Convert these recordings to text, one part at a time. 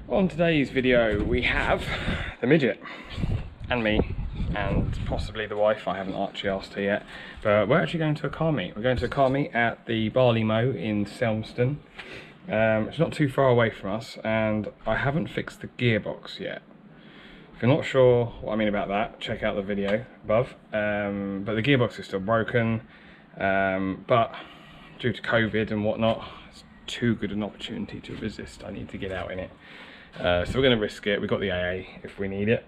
On today's video we have the midget and me and possibly the wife. I haven't actually asked her yet, but we're actually going to a car meet. We're going to a car meet at the Barley Mow in Selmeston. It's not too far away from us, and I haven't fixed the gearbox yet. If you're not sure what I mean about that, check out the video above. But the gearbox is still broken, but due to COVID and whatnot, it's too good an opportunity to resist. I need to get out in it. So we're going to risk it. We've got the AA if we need it.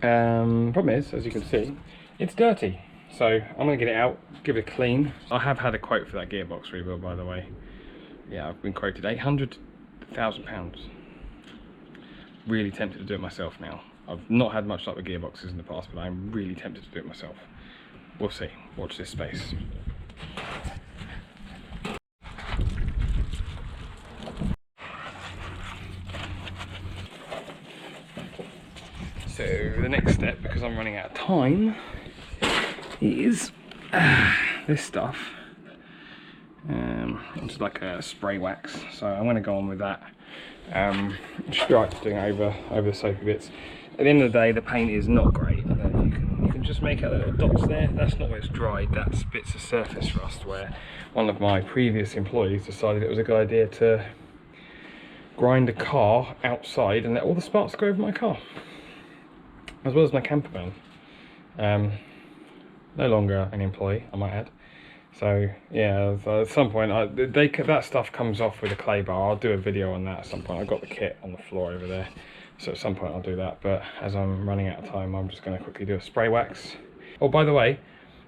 Problem is, as you can see, it's dirty. So I'm going to get it out, give it a clean. I have had a quote for that gearbox rebuild, by the way. Yeah, I've been quoted £800,000. Really tempted to do it myself now. I've not had much luck with gearboxes in the past, but I'm really tempted to do it myself. We'll see. Watch this space. So the next step, because I'm running out of time, is this stuff. It's like a spray wax, so I'm going to go on with that. Just like doing it over the soapy bits. At the end of the day, the paint is not great. I don't know if you can just make out the little dots there. That's not where it's dried. That's bits of surface rust where one of my previous employees decided it was a good idea to grind a car outside and let all the sparks go over my car, as well as my camper van. No longer an employee, I might add. So yeah, at some point that stuff comes off with a clay bar. I'll do a video on that at some point. I've got the kit on the floor over there, so at some point I'll do that. But as I'm running out of time, I'm just going to quickly do a spray wax. Oh, by the way,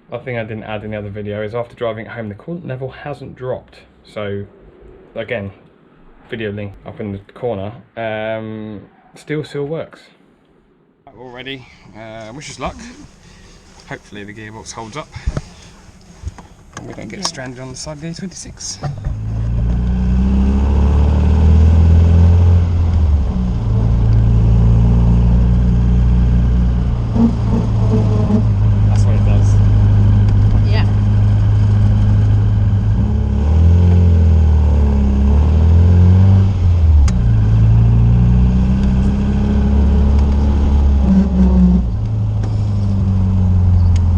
one thing I didn't add in the other video is after driving it home, the coolant level hasn't dropped. So again, video link up in the corner. Still works. All ready. Wish us luck. Hopefully the gearbox holds up. We don't get stranded on the side of the A26. That's what it does. Yeah.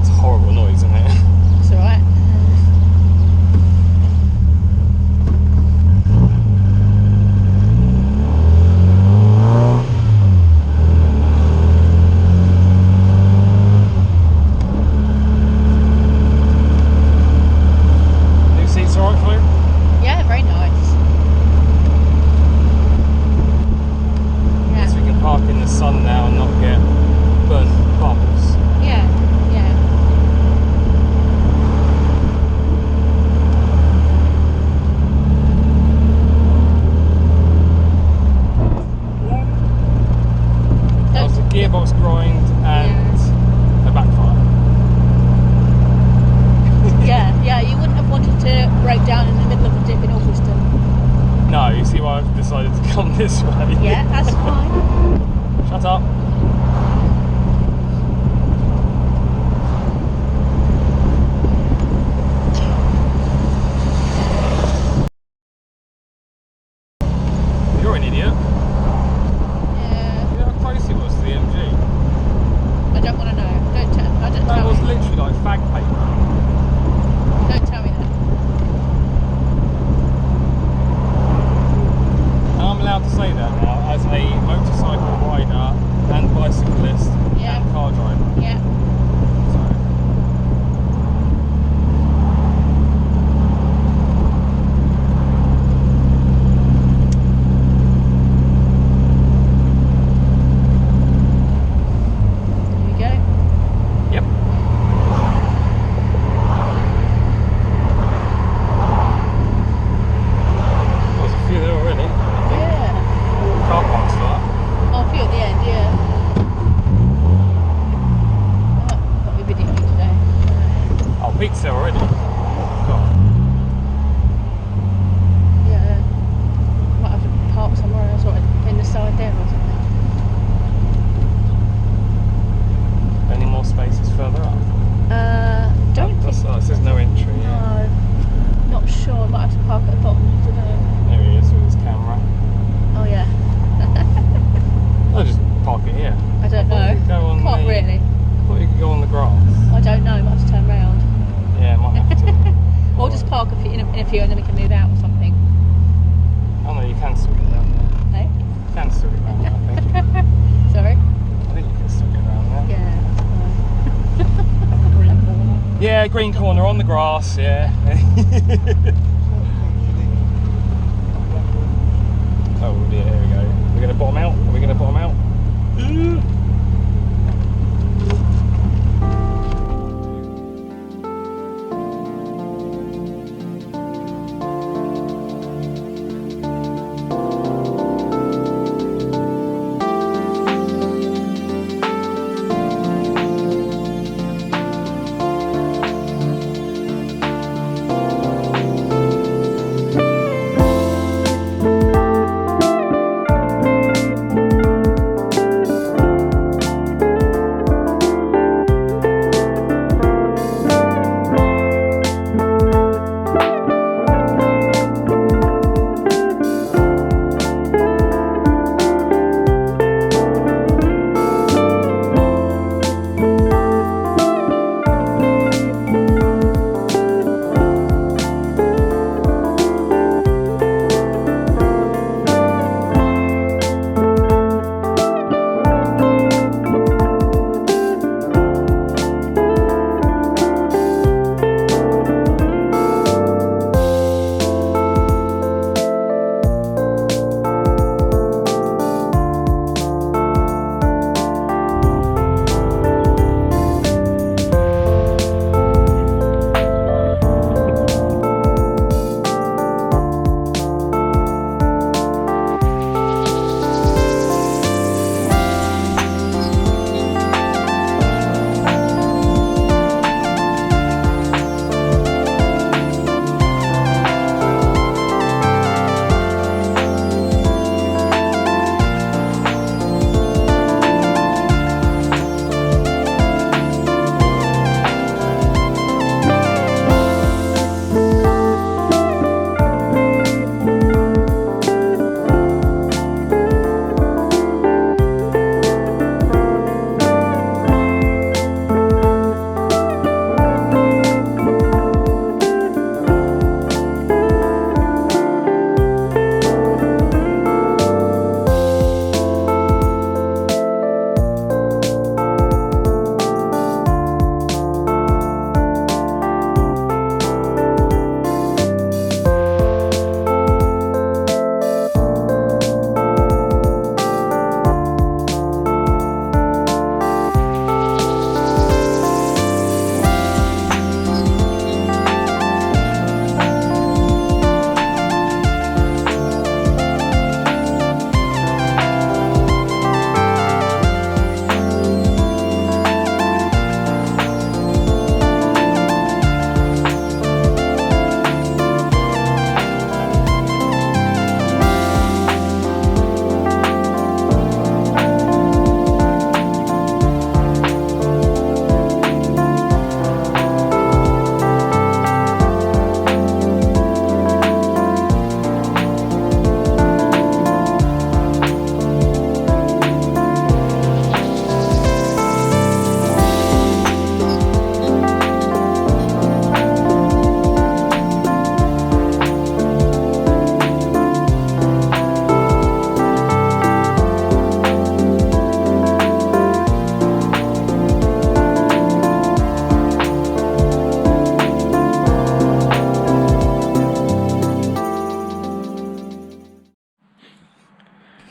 It's a horrible noise, isn't it? It's alright. New seats alright for you? Yeah, very nice. Guess Yeah. we can park in the sun now and not get burnt bubbles. Yeah. Yeah. That was a gearbox grind and a backfire. Yeah, you wouldn't have wanted to break down in the middle of a dip in Alfriston. No, you see why I've decided to come this way? Yeah, that's fine. Shut up. You're an idiot. Yeah. You know how close it was to the MG? I don't want to know. Don't tell. I don't That tell was me. literally like fag paper. Don't tell me that. And I'm allowed to say that now as a motorcycle rider and bicyclist Yeah. and car driver. Yeah. So. There we go. Yep. There's a few there already. Yeah. Car parks for that. Oh, a few at the end. Yeah. I don't know. Go on Can't really. I thought you could go on the grass. I don't know. Might have to turn round. Yeah, might have to. Or just park in a few and then we can move out or something. Oh no, you can still get down there. Eh? You can still get down there, I think. Sorry? I think you can still get down there. Yeah. Green corner. Yeah, green corner on the grass, yeah. Oh dear, here we go. We're going to bottom out? Are we going to bottom out?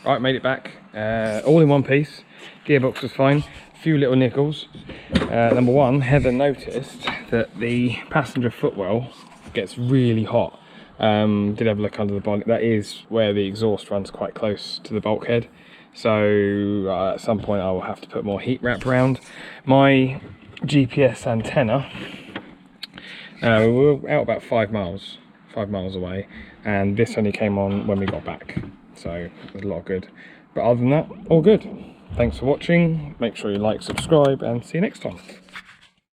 Right, made it back, all in one piece. Gearbox was fine, a few little niggles. Number one, Heather noticed that the passenger footwell gets really hot. Did have a look under the bonnet. That is where the exhaust runs quite close to the bulkhead. So at some point I will have to put more heat wrap around. My GPS antenna, we were out about 5 miles away, and this only came on when we got back. So there's a lot of good. But other than that, all good. Thanks for watching. Make sure you like, subscribe, and see you next time.